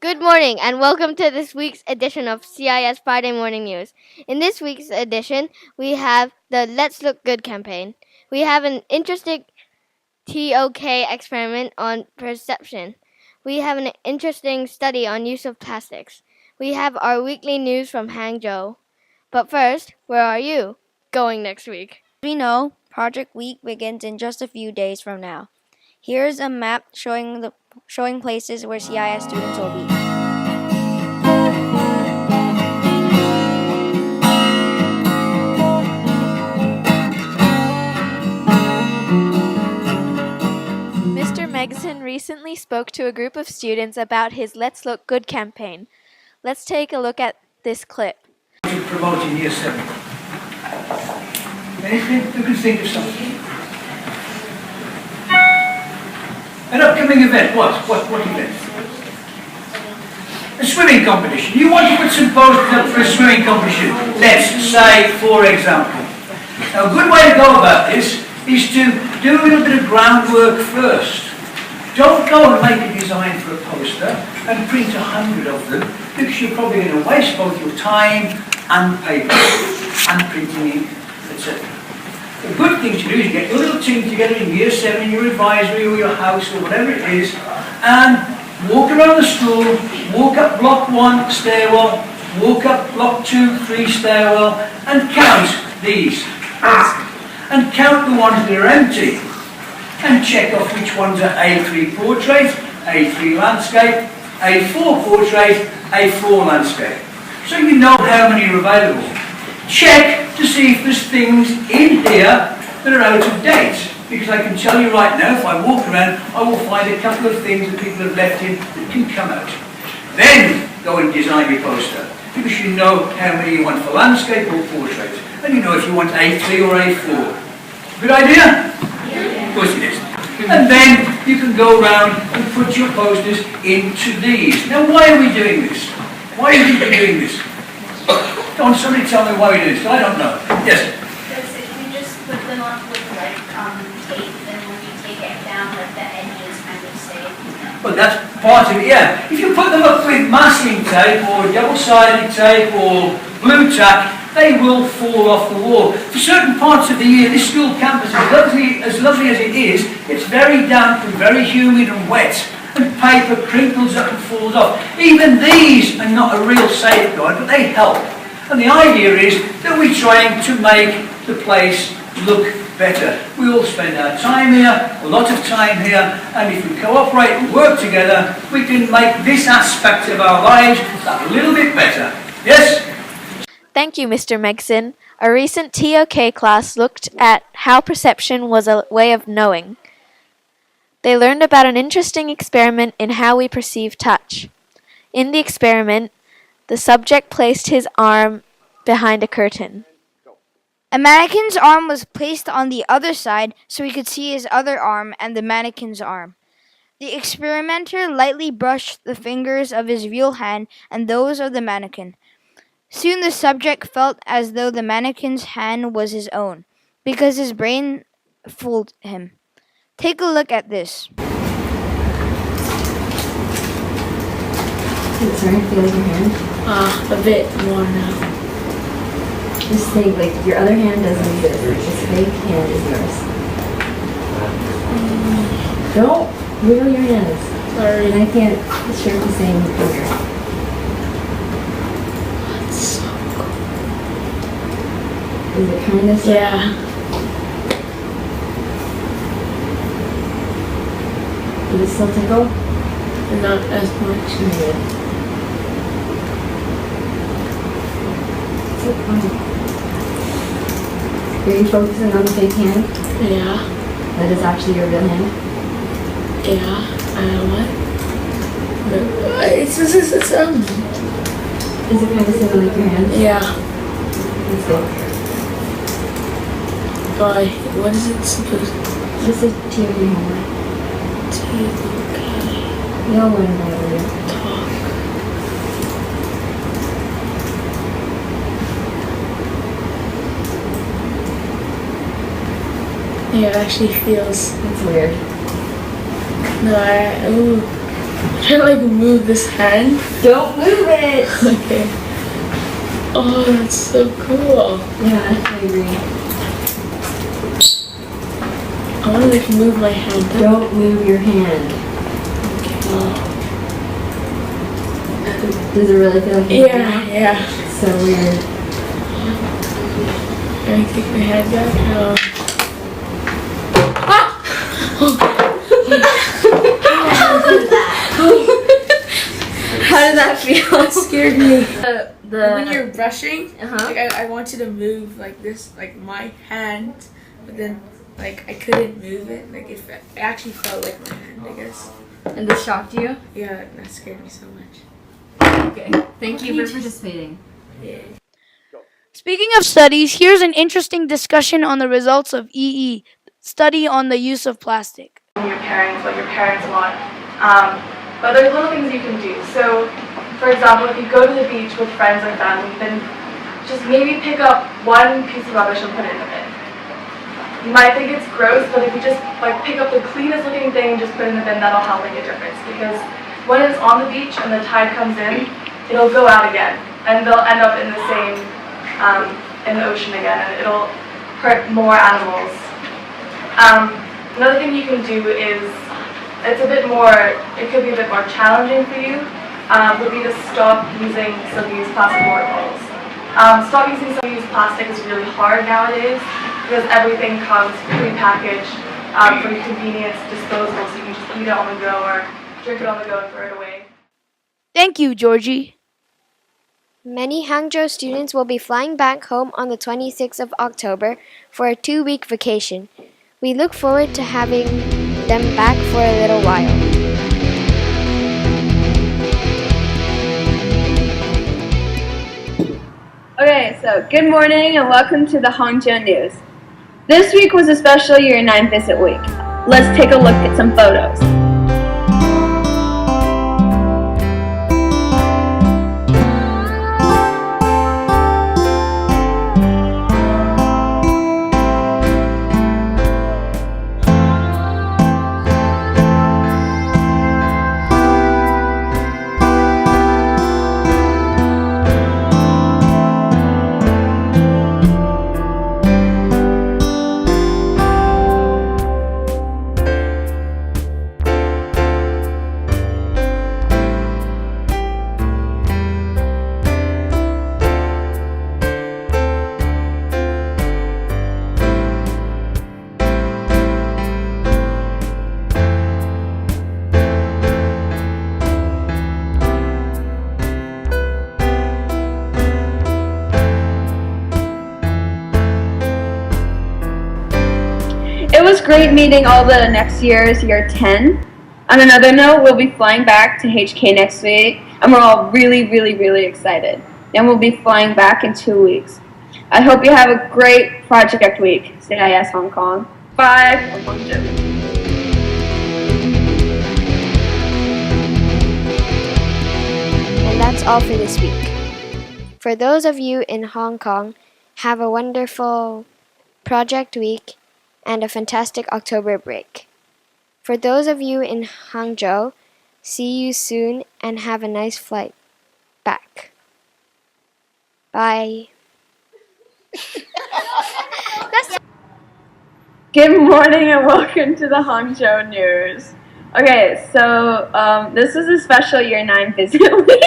Good morning and welcome to this week's edition of CIS Friday Morning News. In this week's edition, we have the Let's Look Good campaign. We have an interesting TOK experiment on perception. We have an interesting study on use of plastics. We have our weekly news from Hangzhou. But first, where are you going next week? As we know, Project Week begins in just a few days from now. Here's a map showing places where CIS students will be. Mr. Megson recently spoke to a group of students about his Let's Look Good campaign. Let's take a look at this clip. Promoting Year 7. Anything? Who can think of something? An upcoming event. What event? A swimming competition. You want to put some posters up for a swimming competition. Let's say, for example. Now, a good way to go about this is to do a little bit of groundwork first. Don't go and make a design for a poster and print 100 of them, because you're probably going to waste both your time and paper and printing ink, etc. The good thing to do is get your little team together in Year 7, your advisory or your house or whatever it is, and walk around the school, walk up block 1 stairwell, walk up block 2, 3 stairwell, and count these. And count the ones that are empty. And check off which ones are A3 portrait, A3 landscape, A4 portrait, A4 landscape. So you know how many are available. Check to see if there's things in here that are out of date. Because I can tell you right now, if I walk around, I will find a couple of things that people have left in that can come out. Then go and design your poster. Because you know how many you want for landscape or portrait. And you know if you want A3 or A4. Good idea? Of course it is. And then you can go around and put your posters into these. Now, why are we doing this? Why are we doing this? Go on, somebody tell me why we do this. I don't know. Yes? Because if you just put them up with tape, then when you take it down, the edges kind of stay. Well, that's part of it, yeah. If you put them up with masking tape or double-sided tape or blue tack, they will fall off the wall. For certain parts of the year, this school campus, as lovely as it is, it's very damp and very humid and wet, and paper crinkles up and falls off. Even these are not a real safeguard, but they help. And the idea is that we're trying to make the place look better. We all spend our time here, a lot of time here, and if we cooperate and work together, we can make this aspect of our lives a little bit better. Yes? Thank you, Mr. Megson. A recent TOK class looked at how perception was a way of knowing. They learned about an interesting experiment in how we perceive touch. In the experiment, the subject placed his arm behind a curtain. A mannequin's arm was placed on the other side so he could see his other arm and the mannequin's arm. The experimenter lightly brushed the fingers of his real hand and those of the mannequin. Soon the subject felt as though the mannequin's hand was his own, because his brain fooled him. Take a look at this. Is it starting to feel like your hand? A bit more now. Just think, like, your other hand doesn't exist. Like, this fake hand is yours. Don't wiggle your hands. Sorry. And I can't share the same finger. Is it kind of stuff? Yeah. Does it still tickle? Not as much. Good. So fun. Are you focusing on the fake hand? Yeah. That is actually your real hand? Yeah. What? It's Is it kind of similar like your hand? Yeah. Let's go. But what is it supposed to This is TV homework. You'll learn that later. talk? Yeah, it actually feels. That's weird. No, ooh. Can I like move this hand? Don't move it! Okay. Oh, that's so cool. Yeah, I agree. I want to like move my hand. Don't move your hand. Does it really feel like it? Yeah. It's so weird. Can I take my hand back? How did that feel? That scared me. The When you're brushing, Uh-huh. like I wanted to move like this, like my hand, but then like I couldn't move it. Like it actually felt like my hand, I guess. And this shocked you? Yeah, that scared me so much. Okay. Thank you for participating. Yeah. Speaking of studies, here's an interesting discussion on the results of EE, study on the use of plastic. Your parents, what your parents want. But there's little things you can do. So, for example, if you go to the beach with friends or family, then just maybe pick up one piece of rubbish and put it in the bin. You might think it's gross, but if you just like pick up the cleanest looking thing and just put it in the bin, that'll help make a difference. Because when it's on the beach and the tide comes in, it'll go out again, and they'll end up in the same in the ocean again, and it'll hurt more animals. Another thing you can do is, it could be a bit more challenging for you, would be to stop using single-use plastic water bottles. Stop using single-use plastic is really hard nowadays because everything comes pre-packaged for convenience, disposable, so you can just eat it on the go or drink it on the go and throw it away. Thank you, Georgie. Many Hangzhou students will be flying back home on the 26th of October for a 2-week vacation. We look forward to having them back for a little while. Okay, so good morning and welcome to the Hangzhou News. This week was a special Year 9 visit week. Let's take a look at some photos. It was great meeting all the next year's Year 10. On another note, we'll be flying back to HK next week, and we're all really excited. Then we'll be flying back in 2 weeks. I hope you have a great project week, CIS Hong Kong. Bye from Hangzhou. And that's all for this week. For those of you in Hong Kong, have a wonderful project week and a fantastic October break. For those of you in Hangzhou, see you soon and have a nice flight back. Bye. Good morning and welcome to the Hangzhou News. Okay, so this is a special Year 9 visit week.